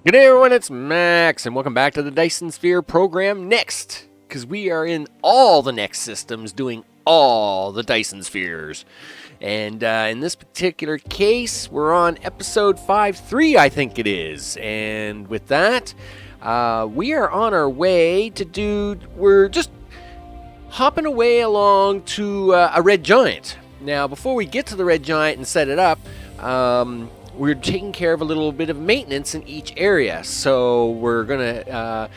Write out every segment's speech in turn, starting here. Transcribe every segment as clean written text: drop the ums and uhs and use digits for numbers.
Good day, everyone. It's Max, and welcome back to the Dyson Sphere Program next, because we are in all the next systems doing all the Dyson Spheres. And in this particular case, we're on episode 5.3, I think it is. And with that, we are on our way to we're just hopping away along to a red giant. Now, before we get to the red giant and set it up, we're taking care of a little bit of maintenance in each area. So we're going to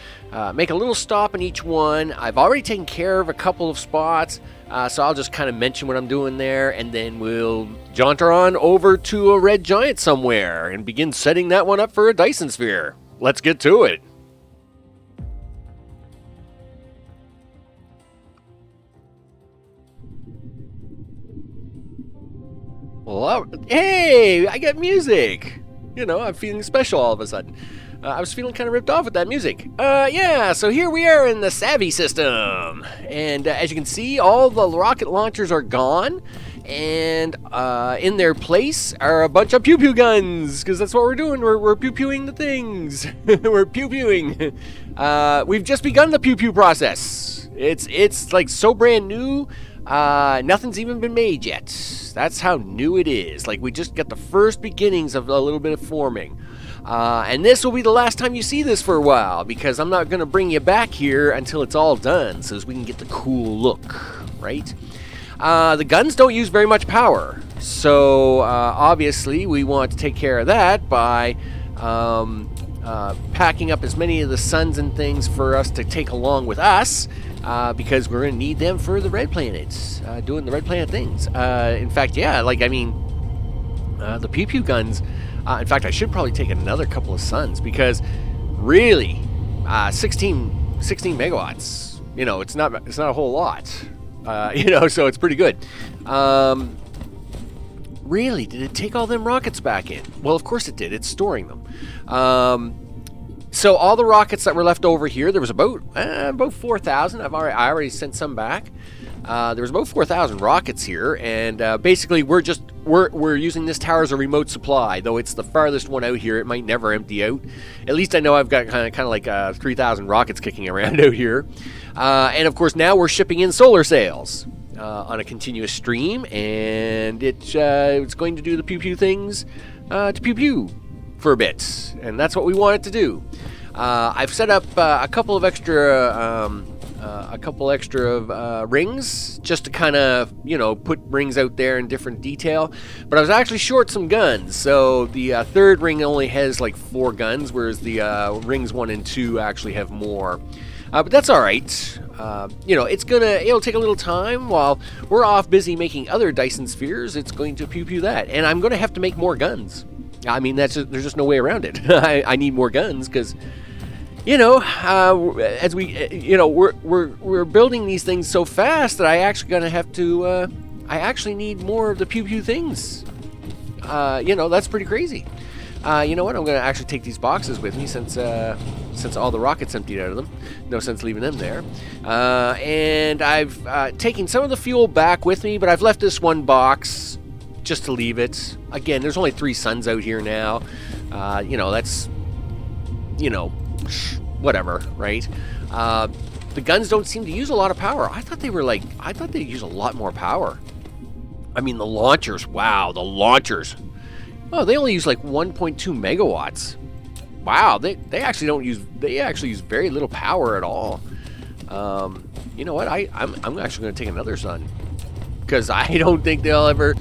make a little stop in each one. I've already taken care of a couple of spots, so I'll just kind of mention what I'm doing there, and then we'll jaunter on over to a red giant somewhere and begin setting that one up for a Dyson Sphere. Let's get to it. Well, hey, I got music. You know, I'm feeling special all of a sudden. I was feeling kind of ripped off with that music. Yeah, so here we are in the Savvy system. And as you can see, all the rocket launchers are gone. And in their place are a bunch of pew-pew guns, because that's what we're doing. We're pew-pewing the things. We're pew-pewing. We've just begun the pew-pew process. It's like so brand new. Nothing's even been made yet. That's how new it is. Like, we just got the first beginnings of a little bit of forming. And this will be the last time you see this for a while, because I'm not going to bring you back here until it's all done, so we can get the cool look, right? The guns don't use very much power, so obviously we want to take care of that by packing up as many of the suns and things for us to take along with us. Because we're going to need them for the red planets, doing the red planet things. In fact, yeah, the pew-pew guns, in fact, I should probably take another couple of suns, because really, 16 megawatts, you know, it's not a whole lot, so it's pretty good. Really, did it take all them rockets back in? Well, of course it did. It's storing them. So all the rockets that were left over here, there was about 4,000. I already sent some back. There was about 4,000 rockets here, and basically we're using this tower as a remote supply. Though it's the farthest one out here, it might never empty out. At least I know I've got kind of like 3,000 rockets kicking around out here. And of course now we're shipping in solar sails on a continuous stream, and it's going to do the pew pew things to pew pew for a bit, and that's what we want it to do. I've set up a couple extra rings, just to kind of, put rings out there in different detail. But I was actually short some guns, so the third ring only has like 4 guns, whereas the rings 1 and 2 actually have more. But that's all right. It'll take a little time while we're off busy making other Dyson Spheres. It's going to pew pew that, and I'm going to have to make more guns. I mean, there's just no way around it. I need more guns because, as we're building these things so fast that I actually gonna have to. I actually need more of the pew pew things. That's pretty crazy. You know what? I'm gonna actually take these boxes with me since all the rockets emptied out of them. No sense leaving them there. And I've taken some of the fuel back with me, but I've left this one box just to leave it. Again, there's only 3 suns out here now. That's, whatever, right? The guns don't seem to use a lot of power. I thought they'd use a lot more power. I mean, the launchers, wow, the launchers. Oh, they only use like 1.2 megawatts. Wow, they actually use very little power at all. You know what? I'm actually going to take another sun, because I don't think they'll ever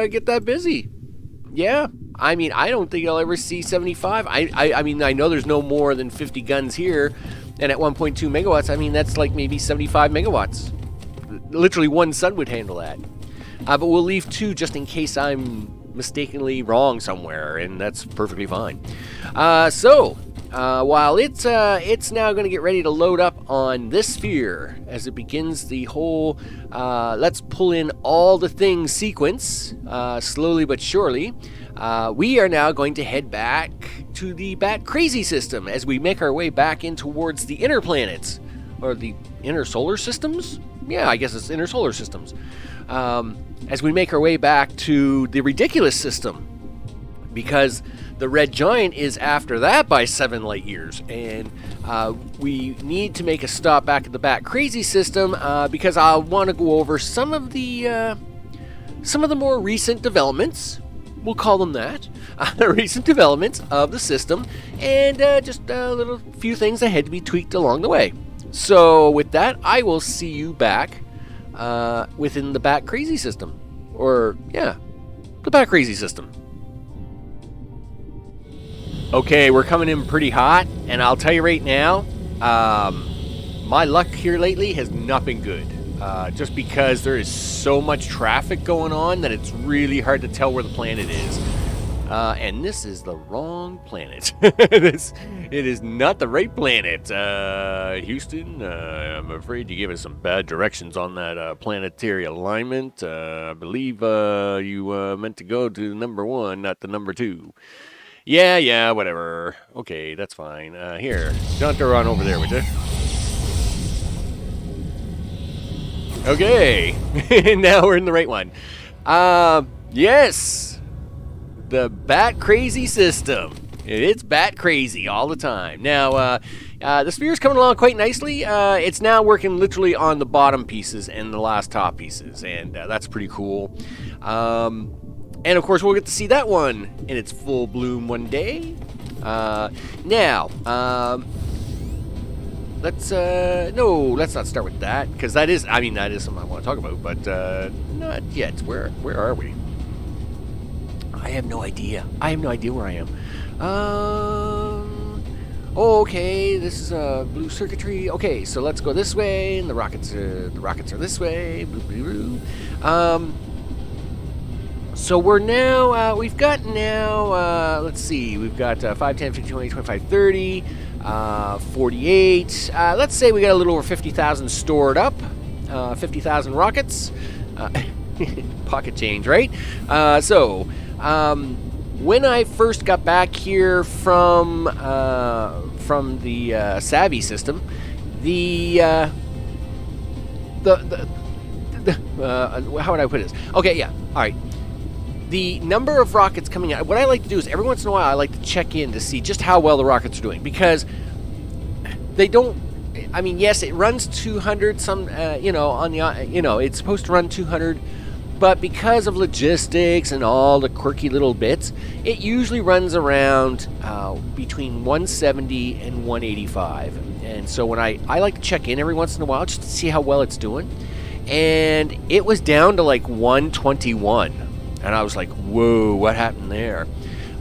get that busy. Yeah, I mean, I don't think I'll ever see 75. I mean, I know there's no more than 50 guns here, and at 1.2 megawatts, I mean, that's like maybe 75 megawatts. Literally one sun would handle that. But we'll leave 2 just in case I'm mistakenly wrong somewhere, and that's perfectly fine. While it's now going to get ready to load up on this sphere as it begins the whole let's pull in all the things sequence, slowly but surely, we are now going to head back to the Bat Crazy system as we make our way back in towards the inner planets, or the inner solar systems. Yeah, I guess it's inner solar systems. As we make our way back to the ridiculous system. because the red giant is after that by 7 light years, and we need to make a stop back at the Bat Crazy system because I want to go over some of the more recent developments. We'll call them that. Recent developments of the system, and just a little few things that had to be tweaked along the way. So with that, I will see you back within the Bat Crazy system. Or, yeah, the Bat Crazy system. Okay, we're coming in pretty hot, and I'll tell you right now, my luck here lately has not been good. Just because there is so much traffic going on that it's really hard to tell where the planet is. And this is the wrong planet. It is not the right planet. Houston, I'm afraid you gave us some bad directions on that planetary alignment. I believe you meant to go to number 1, not the number 2. Yeah, whatever. Okay, that's fine. Here, don't run over there, would you? Okay, now we're in the right one. Yes, the Bat Crazy system. It's Bat Crazy all the time. Now, the Sphere's coming along quite nicely. It's now working literally on the bottom pieces and the last top pieces, and that's pretty cool. And of course, we'll get to see that one in its full bloom one day. Now, let's not start with that, because that is something I want to talk about, but not yet. Where are we? I have no idea. Where I am. Okay, this is blue circuitry. Okay, so let's go this way, and the rockets are this way. Blue, blue, blue. So we're now, we've got now, let's see, we've got 5, 10, 15, 20, 25, 30, 48. Let's say we got a little over 50,000 stored up, 50,000 rockets. Pocket change, right? When I first got back here from the Savvy system, how would I put this? Okay, yeah, all right. The number of rockets coming out, what I like to do is every once in a while I like to check in to see just how well the rockets are doing, because they don't, yes, it runs 200 it's supposed to run 200, but because of logistics and all the quirky little bits, it usually runs around between 170 and 185. And so when I like to check in every once in a while just to see how well it's doing, and it was down to like 121. And I was like, whoa, what happened there?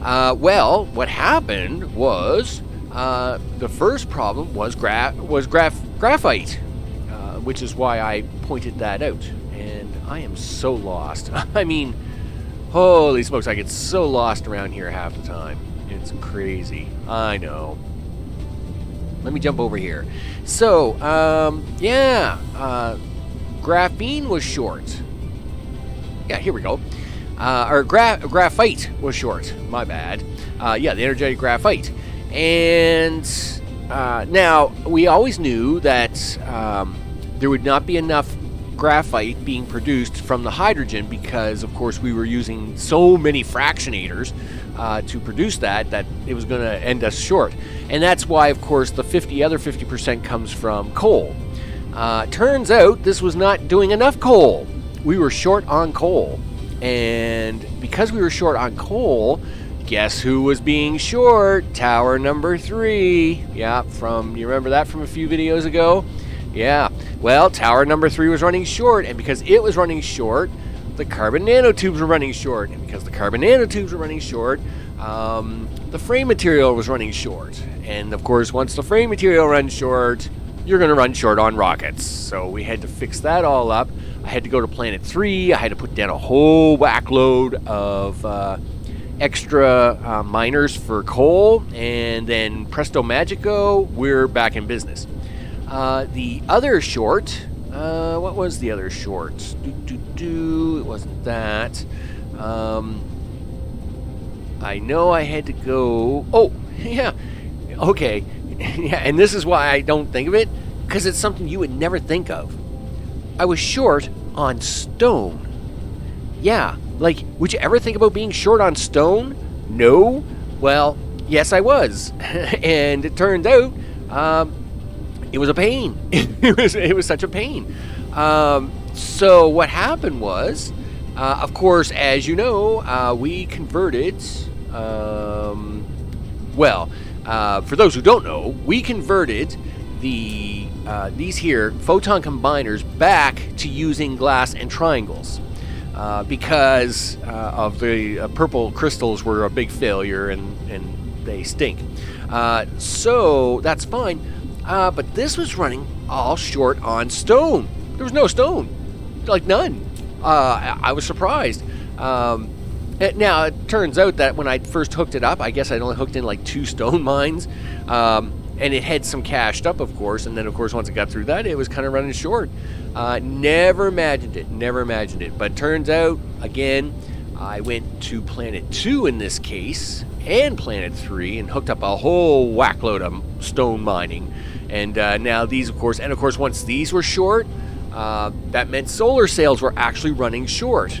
Well, what happened was the first problem was graphite, which is why I pointed that out. And I am so lost. Holy smokes, I get so lost around here half the time. It's crazy. I know. Let me jump over here. So, graphene was short. Yeah, here we go. Graphite was short. My bad. The energetic graphite. And now, we always knew that there would not be enough graphite being produced from the hydrogen because, of course, we were using so many fractionators to produce that it was going to end us short. And that's why, of course, the other 50% comes from coal. Turns out this was not doing enough coal. We were short on coal. And because we were short on coal, guess who was being short? Tower number 3. Yeah, you remember that from a few videos ago? Yeah. Well, tower number 3 was running short, and because it was running short, the carbon nanotubes were running short. And because the carbon nanotubes were running short, the frame material was running short. And of course, once the frame material runs short, you're going to run short on rockets. So we had to fix that all up. I had to go to Planet 3. I had to put down a whole whack load of extra miners for coal. And then presto magico, we're back in business. The other short, what was the other short? It wasn't that. I know I had to go. Oh, yeah. Okay. Yeah, and this is why I don't think of it, because it's something you would never think of. I was short on stone. Yeah, like, would you ever think about being short on stone? No? Well, yes, I was. And it turned out it was a pain. It was such a pain. So what happened was, of course, as you know, we converted. For those who don't know, we converted these here photon combiners back to using glass and triangles. Because of the purple crystals were a big failure and they stink. So that's fine. But this was running all short on stone. There was no stone, like none. I was surprised. Now, it turns out that when I first hooked it up, I guess I'd only hooked in like 2 stone mines. And it had some cached up, of course. And then, of course, once it got through that, it was kind of running short. Never imagined it. But turns out, again, I went to Planet 2 in this case, and Planet 3, and hooked up a whole whackload of stone mining. And now these, of course, once these were short, that meant solar sails were actually running short.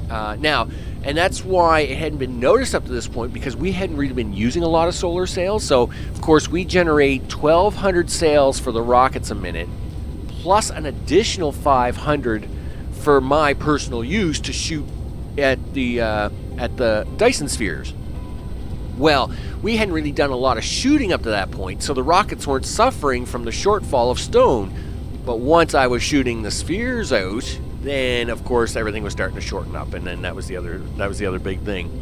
Now, and that's why it hadn't been noticed up to this point, because we hadn't really been using a lot of solar sails. So, of course, we generate 1,200 sails for the rockets a minute, plus an additional 500 for my personal use to shoot at the Dyson Spheres. Well, we hadn't really done a lot of shooting up to that point, so the rockets weren't suffering from the shortfall of stone. But once I was shooting the spheres out, then of course everything was starting to shorten up, and then that was the other big thing.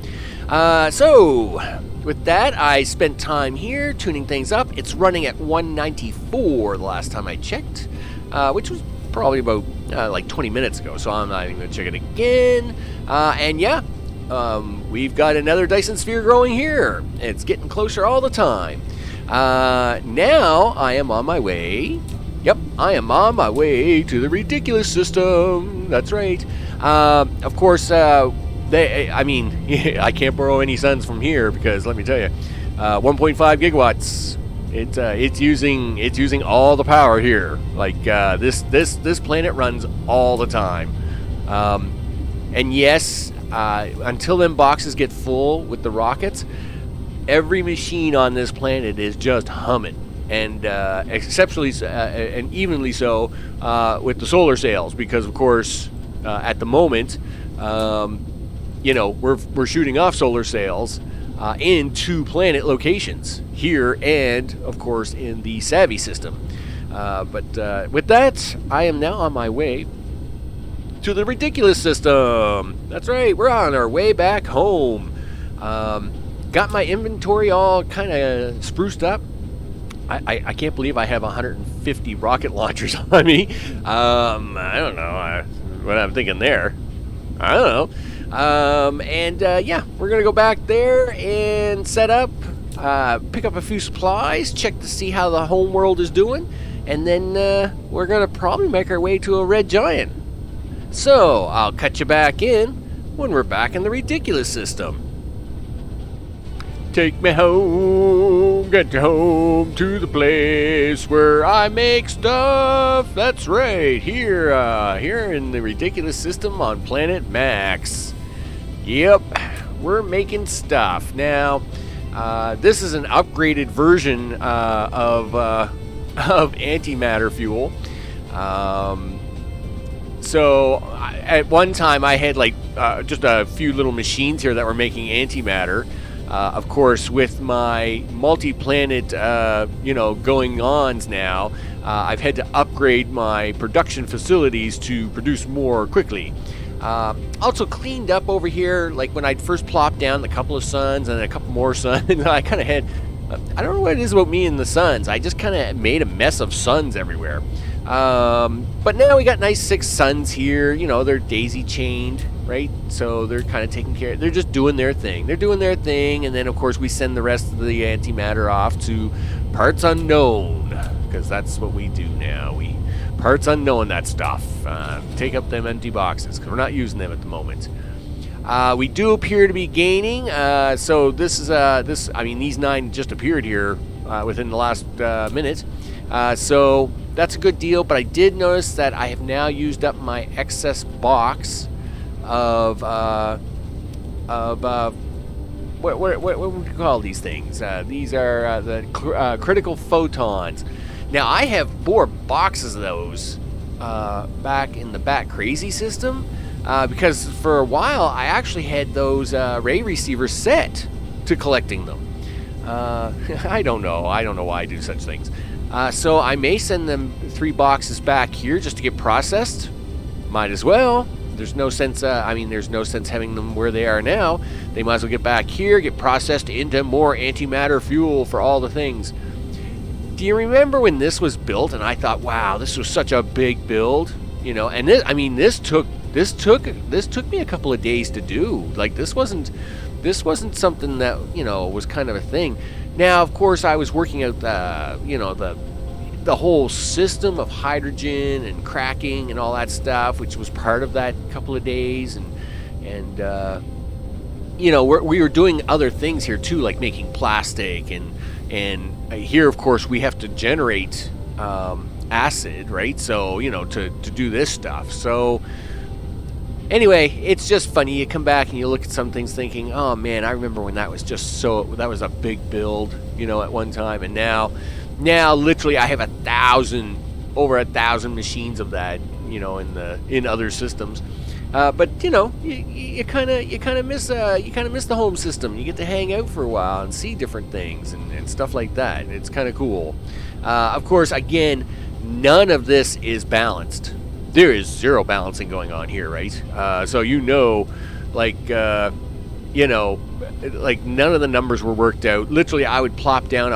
So with that, I spent time here tuning things up. It's running at 194 the last time I checked, which was probably about like 20 minutes ago. So I'm not even going to check it again. And yeah, we've got another Dyson Sphere growing here. It's getting closer all the time. Now I am on my way. Yep, I am on my way to the ridiculous system. That's right. Of course, I can't borrow any suns from here because let me tell you, 1.5 gigawatts. It's using all the power here. Like this planet runs all the time. And yes, until them boxes get full with the rockets, every machine on this planet is just humming. And exceptionally and evenly so with the solar sails, because of course at the moment we're shooting off solar sails in 2 planet locations here and of course in the Savvy system. But with that, I am now on my way to the ridiculous system. That's right, we're on our way back home. Got my inventory all kind of spruced up. I can't believe I have 150 rocket launchers on me. I don't know what I'm thinking there. I don't know. Yeah, we're going to go back there and set up, pick up a few supplies, check to see how the home world is doing, and then we're going to probably make our way to a red giant. So, I'll cut you back in when we're back in the ridiculous system. Take me home, get you home to the place where I make stuff. That's right, here in the ridiculous system on Planet Max. Yep, we're making stuff. Now, this is an upgraded version of antimatter fuel. So, at one time I had like just a few little machines here that were making antimatter. Of course, with my multi-planet, going-ons now, I've had to upgrade my production facilities to produce more quickly. Also cleaned up over here, like when I'd first plopped down a couple of suns and then a couple more suns, I kind of had, I don't know what it is about me and the suns, I just kind of made a mess of suns everywhere. But now we got nice 6 suns here, they're daisy-chained. Right, so they're kind of taking care. They're just doing their thing. And then of course we send the rest of the antimatter off to parts unknown, because that's what we do now. We parts unknown that stuff. Take up them empty boxes because we're not using them at the moment. We do appear to be gaining. So this is these 9 just appeared here within the last minute. So that's a good deal. But I did notice that I have now used up my excess box of what would you call these things? These are the critical photons. Now, I have 4 boxes of those back in the Bat Crazy system because for a while I actually had those ray receivers set to collecting them. I don't know why I do such things. So I may send them 3 boxes back here just to get processed. Might as well. There's no sense. There's no sense having them where they are now. They might as well get back here, get processed into more antimatter fuel for all the things. Do you remember when this was built? And I thought, wow, this was such a big build, you know. And this took me a couple of days to do. Like this wasn't something that, you know, was kind of a thing. Now, of course, I was working out the whole system of hydrogen and cracking and all that stuff, which was part of that couple of days, and you know, we were doing other things here too, like making plastic, and here, of course, we have to generate acid, right? So, you know, to do this stuff. So anyway, it's just funny. You come back and you look at some things thinking, oh man, I remember when that was that was a big build, you know, at one time, and now literally I have over 1,000 machines of that, you know, in other systems. But you know, you kind of miss the home system. You get to hang out for a while and see different things and stuff like that. It's kind of cool. Of course, again, none of this is balanced. There is zero balancing going on here, right? So you know, like you know, like none of the numbers were worked out. Literally, I would plop down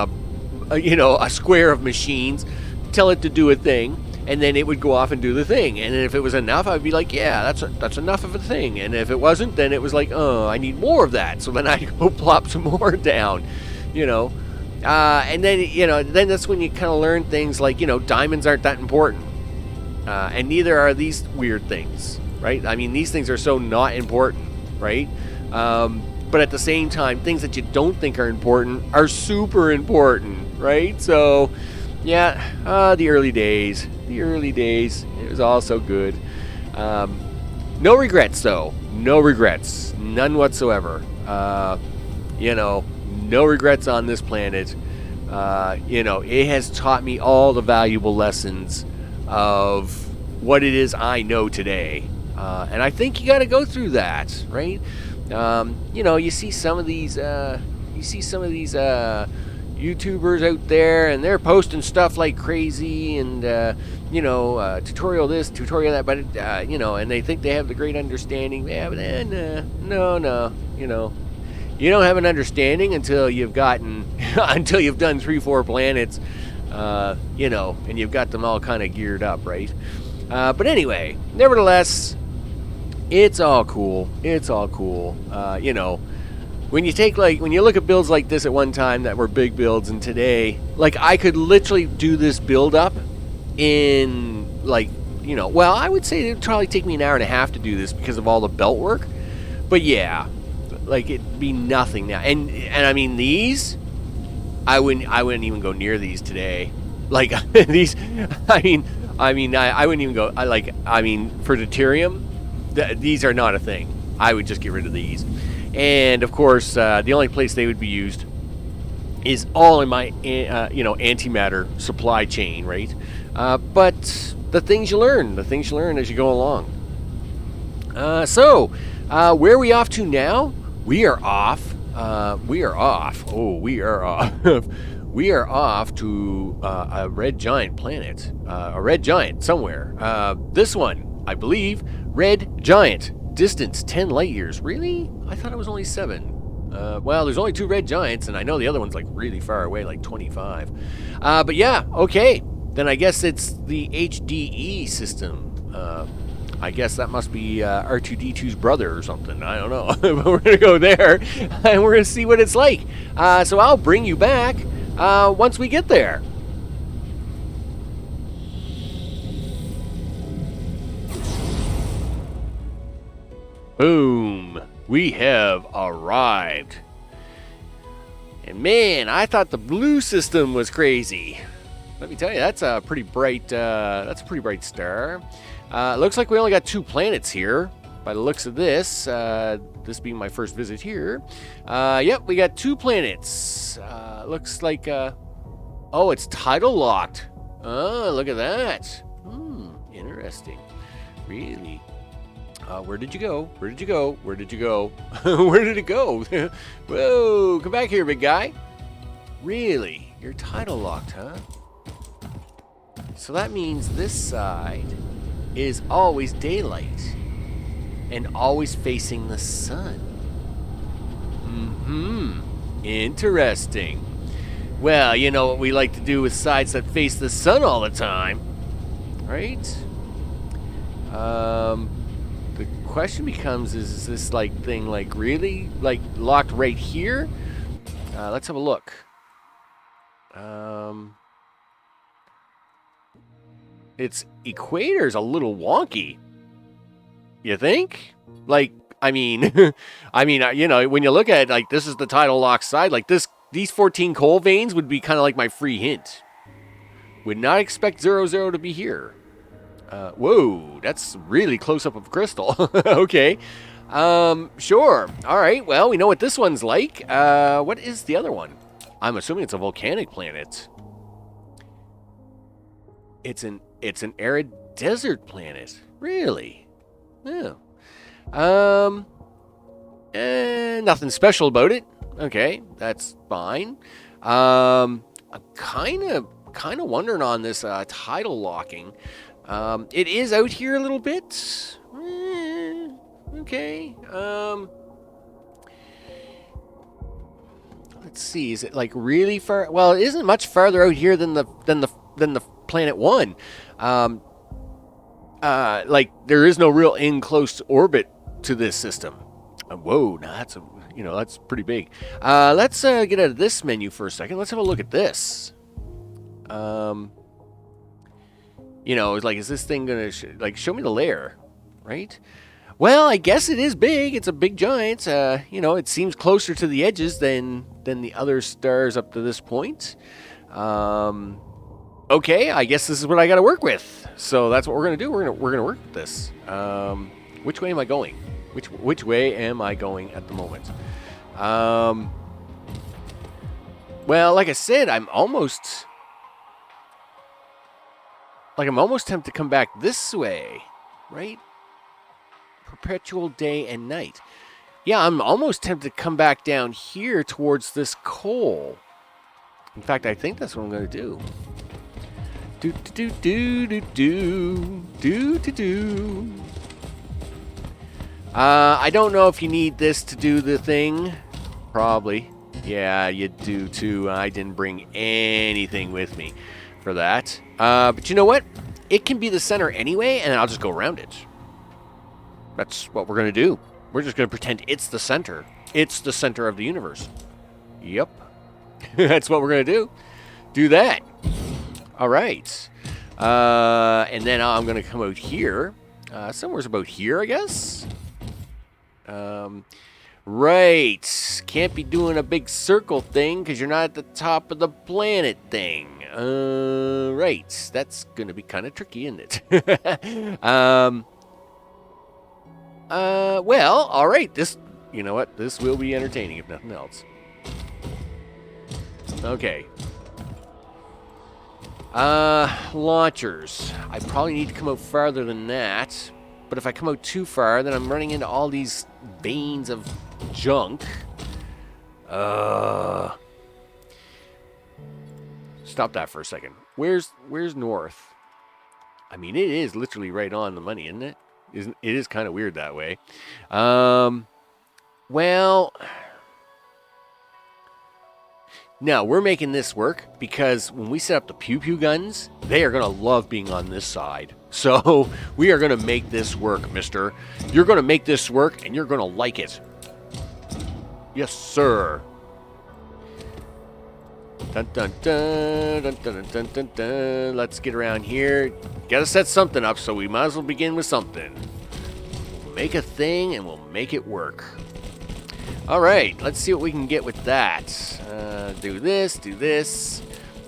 a square of machines, tell it to do a thing, and then it would go off and do the thing. And then if it was enough, I'd be like, yeah, that's enough of a thing. And if it wasn't, then it was like, oh, I need more of that. So then I'd go plop some more down, you know. And then, you know, then that's when you kind of learn things like, you know, diamonds aren't that important. And neither are these weird things, right? I mean, these things are so not important, right? But at the same time, things that you don't think are important are super important, right? So, yeah, the early days, it was all so good. No regrets, though. No regrets. None whatsoever. You know, no regrets on this planet. You know, it has taught me all the valuable lessons of what it is I know today. And I think you got to go through that, right? You know, you see some of these YouTubers out there, and they're posting stuff like crazy, and you know, tutorial this, tutorial that, but you know, and they think they have the great understanding. Yeah, but no, you know, you don't have an understanding until you've done 3-4 planets, you know, and you've got them all kind of geared up, right? But anyway, nevertheless, it's all cool. You know, when you look at builds like this at one time that were big builds, and today, like, I could literally do this build up in, like, you know, well, I would say it would probably take me an hour and a half to do this because of all the belt work. But yeah, like, it'd be nothing now. And I mean, these, I wouldn't even go near these today. Like, these, I wouldn't even go, for deuterium, these are not a thing. I would just get rid of these. And of course, the only place they would be used is all in my, you know, antimatter supply chain, right? But the things you learn as you go along. So, where are we off to now? We are off. We are off to a red giant planet. A red giant somewhere. This one, I believe, red giant. Distance 10 light years. Really? I thought it was only 7. Well, there's only 2 red giants, and I know the other one's like really far away, like 25. But yeah, okay. Then I guess it's the HDE system. I guess that must be R2-D2's brother or something. I don't know. But we're going to go there, and we're going to see what it's like. So I'll bring you back once we get there. Boom. We have arrived. And man, I thought the blue system was crazy. Let me tell you, that's a pretty bright star. Looks like we only got 2 planets here. by the looks of this, this being my first visit here, yep, we got 2 planets. Looks like, oh, it's tidal locked. Oh, look at that. Interesting. Really. Where did you go? Where did you go? Where did you go? Where did it go? Whoa, come back here, big guy. Really? You're tidal locked, huh? So that means this side is always daylight and always facing the sun. Interesting. Well, you know what we like to do with sides that face the sun all the time, right? The question becomes, is this like thing like really like locked right here? Let's have a look. Its equator's a little wonky. You think? Like, I mean, you know, when you look at it, like this is the tidal lock side, like these 14 coal veins would be kind of like my free hint. Would not expect 00 to be here. Whoa, that's really close up of crystal. Okay. Sure. All right. Well, we know what this one's like. What is the other one? I'm assuming it's a volcanic planet. It's an arid desert planet. Really? Yeah. Nothing special about it. Okay, that's fine. I'm kind of wondering on this tidal locking. It is out here a little bit. Okay. Let's see. Is it like really far? Well, it isn't much farther out here than the planet 1. Like there is no real close orbit to this system. Whoa, now that's pretty big. Let's get out of this menu for a second. Let's have a look at this. You know, it's like, is this thing gonna show me the layer, right? Well, I guess it is big. It's a big giant. You know, it seems closer to the edges than the other stars up to this point. Okay, I guess this is what I got to work with. So that's what we're gonna do. We're gonna work with this. Which way am I going? Which way am I going at the moment? Well, like I said, I'm almost tempted to come back this way, right? Perpetual day and night. Yeah, I'm almost tempted to come back down here towards this coal. In fact, I think that's what I'm going to do. I don't know if you need this to do the thing. Probably. Yeah, you do too. I didn't bring anything with me for that. But you know what? It can be the center anyway, and I'll just go around it. That's what we're going to do. We're just going to pretend it's the center. It's the center of the universe. Yep. That's what we're going to do. Do that. All right. And then I'm going to come out here. Somewhere's about here, I guess. Right. Can't be doing a big circle thing because you're not at the top of the planet thing. Right. That's going to be kind of tricky, isn't it? Well, all right. You know what? This will be entertaining if nothing else. Okay. Launchers. I probably need to come out farther than that. But if I come out too far, then I'm running into all these veins of junk. Stop that for a second. Where's north? I mean, it is literally right on the money, isn't it? It is kind of weird that way. Well, now we're making this work because when we set up the pew-pew guns, they are going to love being on this side. So we are going to make this work, mister. You're going to make this work, and you're going to like it. Yes, sir. Dun, dun, dun, dun, dun, dun, dun, dun. Let's get around here. Got to set something up, so we might as well begin with something. We'll make a thing, and we'll make it work. All right, let's see what we can get with that. Do this, do this.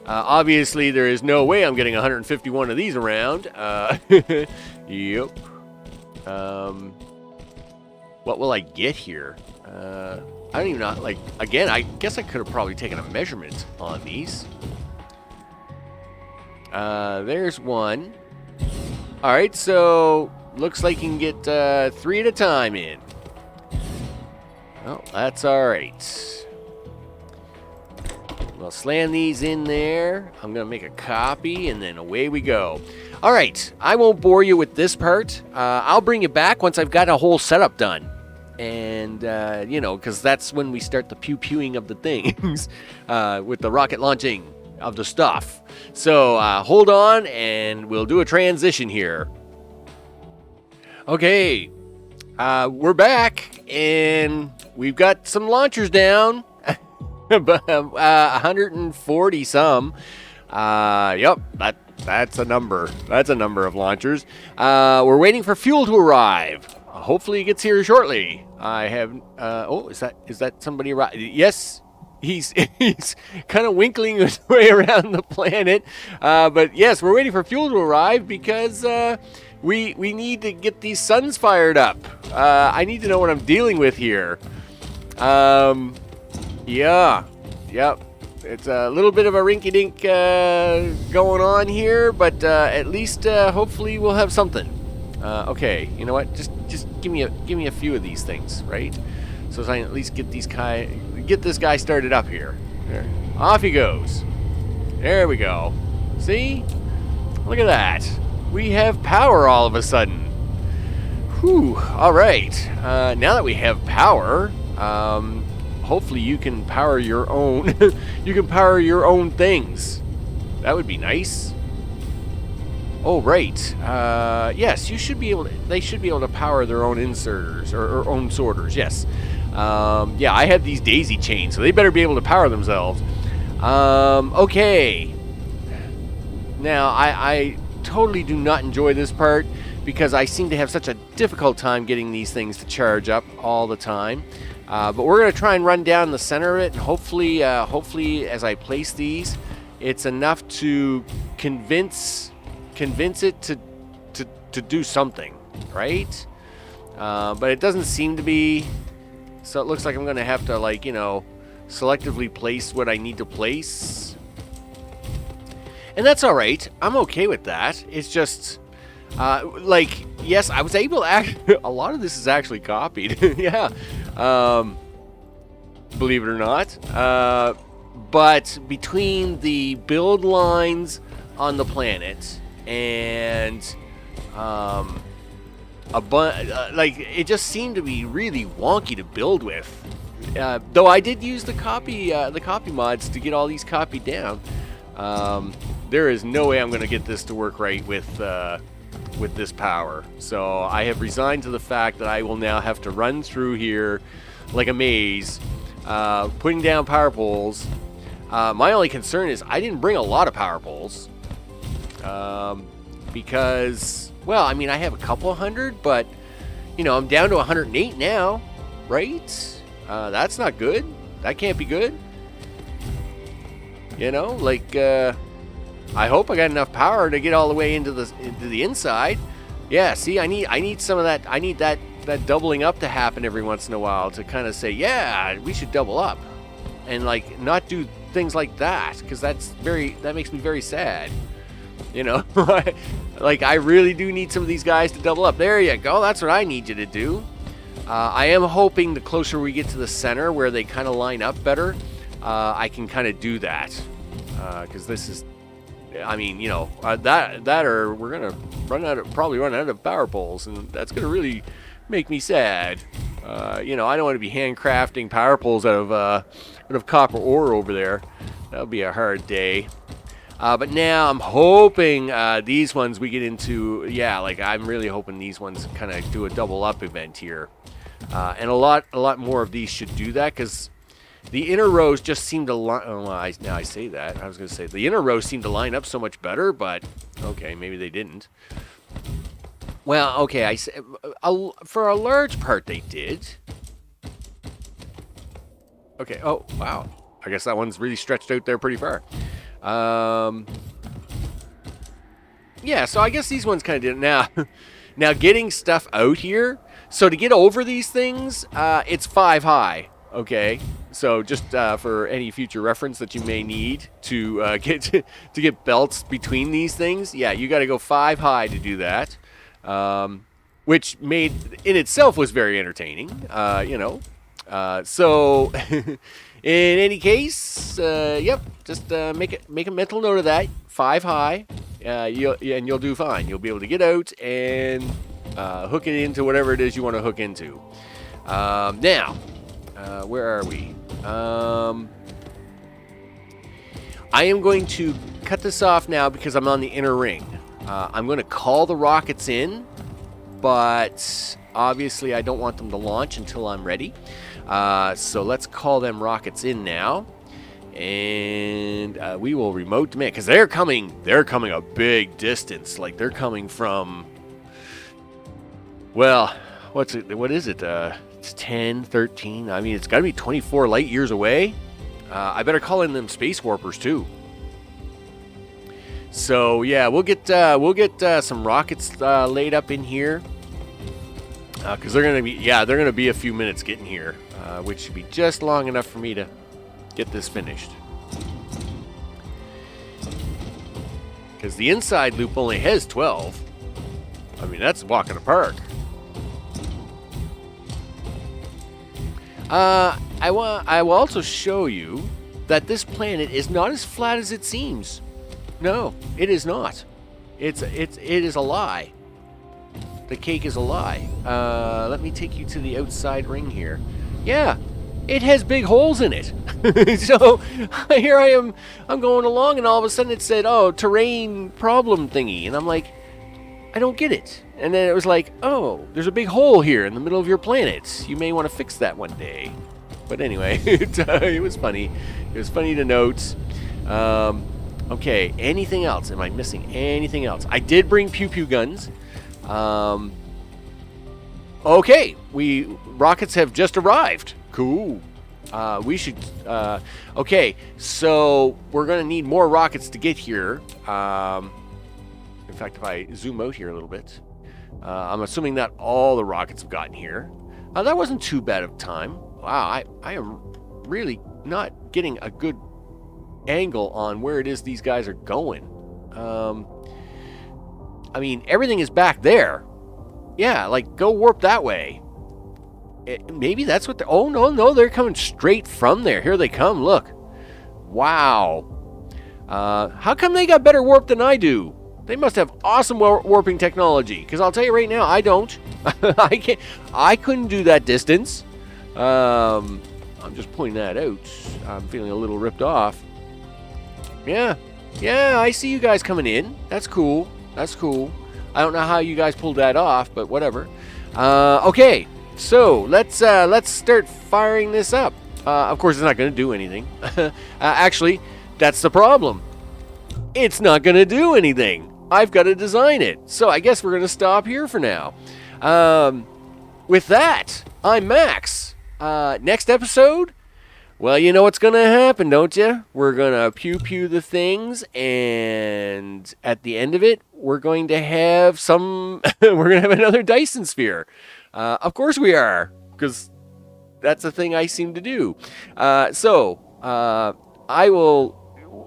Obviously, there is no way I'm getting 151 of these around. Yep. What will I get here? I don't even know. Like, again, I guess I could have probably taken a measurement on these. There's one. All right, so looks like you can get 3 at a time in. Well, that's all right. We'll slam these in there. I'm going to make a copy, and then away we go. All right, I won't bore you with this part. I'll bring you back once I've got a whole setup done. And, you know, because that's when we start the pew-pewing of the things with the rocket launching of the stuff. So hold on, and we'll do a transition here. Okay, we're back, and we've got some launchers down. 140 some. Yep, that's a number. That's a number of launchers. We're waiting for fuel to arrive. Hopefully it gets here shortly. I have. Oh, is that somebody? Yes, he's kind of winkling his way around the planet. But yes, we're waiting for fuel to arrive because we need to get these suns fired up. I need to know what I'm dealing with here. Yeah, yep. It's a little bit of a rinky-dink going on here, but at least hopefully we'll have something. Okay, you know what? Just give me a few of these things, right? So I can at least get this guy started up here. There. Off he goes. There we go. See? Look at that. We have power all of a sudden. Whew. All right. Now that we have power, hopefully you can power your own. You can power your own things. That would be nice. Oh, right. Yes, you should be able to, they should be able to power their own inserters or own sorters. Yes. Yeah, I have these daisy chains, so they better be able to power themselves. Okay. Now, I totally do not enjoy this part because I seem to have such a difficult time getting these things to charge up all the time. But we're going to try and run down the center of it, and hopefully as I place these, it's enough to convince it to do something, right? But it doesn't seem to be, so it looks like I'm going to have to, like, you know, selectively place what I need to place. And that's all right. I'm okay with that. It's just, like, yes, I was able to a lot of this is actually copied. Yeah. Believe it or not. But between the build lines on the planet and like, it just seemed to be really wonky to build with. Though I did use the copy mods to get all these copied down. There is no way I'm going to get this to work right with this power. So I have resigned to the fact that I will now have to run through here like a maze, putting down power poles. My only concern is I didn't bring a lot of power poles. Because, well, I mean, I have a couple hundred, but, you know, I'm down to 108 now, right? That's not good. That can't be good. You know, like, I hope I got enough power to get all the way into the inside. Yeah, see, I need some of that. I need that doubling up to happen every once in a while to kind of say, yeah, we should double up, and like not do things like that, because that makes me very sad. You know, like, I really do need some of these guys to double up. There you go. That's what I need you to do. I am hoping the closer we get to the center where they kind of line up better, I can kind of do that. Because this is, I mean, you know, that or we're going to probably run out of power poles, and that's going to really make me sad. You know, I don't want to be handcrafting power poles out of copper ore over there. That'll be a hard day. But now I'm hoping these ones we get into, yeah, like I'm really hoping these ones kind of do a double up event here. And a lot more of these should do that, because the inner rows just seem to line. Oh, well, now I say that. I was going to say the inner rows seem to line up so much better, but okay, maybe they didn't. Well, okay, for a large part they did. Okay. Oh, wow. I guess that one's really stretched out there pretty far. yeah, so I guess these ones kind of did it. Now. Now, getting stuff out here, so to get over these things, it's 5 high, okay? So just for any future reference that you may need to get belts between these things, yeah, you got to go 5 high to do that, which made in itself was very entertaining, you know. So in any case, yep, just make a mental note of that. 5 high, you'll do fine. You'll be able to get out and hook it into whatever it is you want to hook into. Now, where are we? I am going to cut this off now because I'm on the inner ring. I'm going to call the rockets in, but obviously I don't want them to launch until I'm ready. So let's call them rockets in now. And we will remote demand because they're coming a big distance. Like they're coming from, well, what is it? It's 10, 13. I mean, it's got to be 24 light years away. I better call in them space warpers too. So yeah, we'll get some rockets laid up in here because they're gonna be a few minutes getting here, which should be just long enough for me to get this finished. Because the inside loop only has 12. I mean, that's a walk in the park. I will also show you that this planet is not as flat as it seems. No, it is not. It is a lie. The cake is a lie. Let me take you to the outside ring here. Yeah, it has big holes in it. So here I am, I'm going along and all of a sudden it said, oh, terrain problem thingy. And I'm like, I don't get it. And then it was like, oh, there's a big hole here in the middle of your planet. You may want to fix that one day. But anyway, it was funny. It was funny to note. Okay, anything else? Am I missing anything else? I did bring pew-pew guns. Okay, rockets have just arrived. Cool. We should, okay, so we're going to need more rockets to get here. In fact, if I zoom out here a little bit, I'm assuming that all the rockets have gotten here. That wasn't too bad of time. Wow, I am really not getting a good angle on where it is these guys are going. I mean, everything is back there. Yeah, like, go warp that way. Maybe that's what they're... Oh, no, they're coming straight from there. Here they come, look. Wow. How come they got better warp than I do? They must have awesome warping technology. Because I'll tell you right now, I don't. I couldn't do that distance. I'm just pointing that out. I'm feeling a little ripped off. Yeah, I see you guys coming in. That's cool. I don't know how you guys pulled that off, but whatever. Okay. So let's start firing this up. Of course, it's not going to do anything. Actually, that's the problem. It's not going to do anything. I've got to design it. So I guess we're going to stop here for now. With that, I'm Max. Next episode, well, you know what's going to happen, don't you? We're going to pew-pew the things, and at the end of it, we're going to have another Dyson Sphere. Of course we are, because that's a thing I seem to do. So I will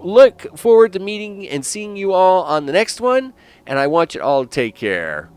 look forward to meeting and seeing you all on the next one, and I want you all to take care.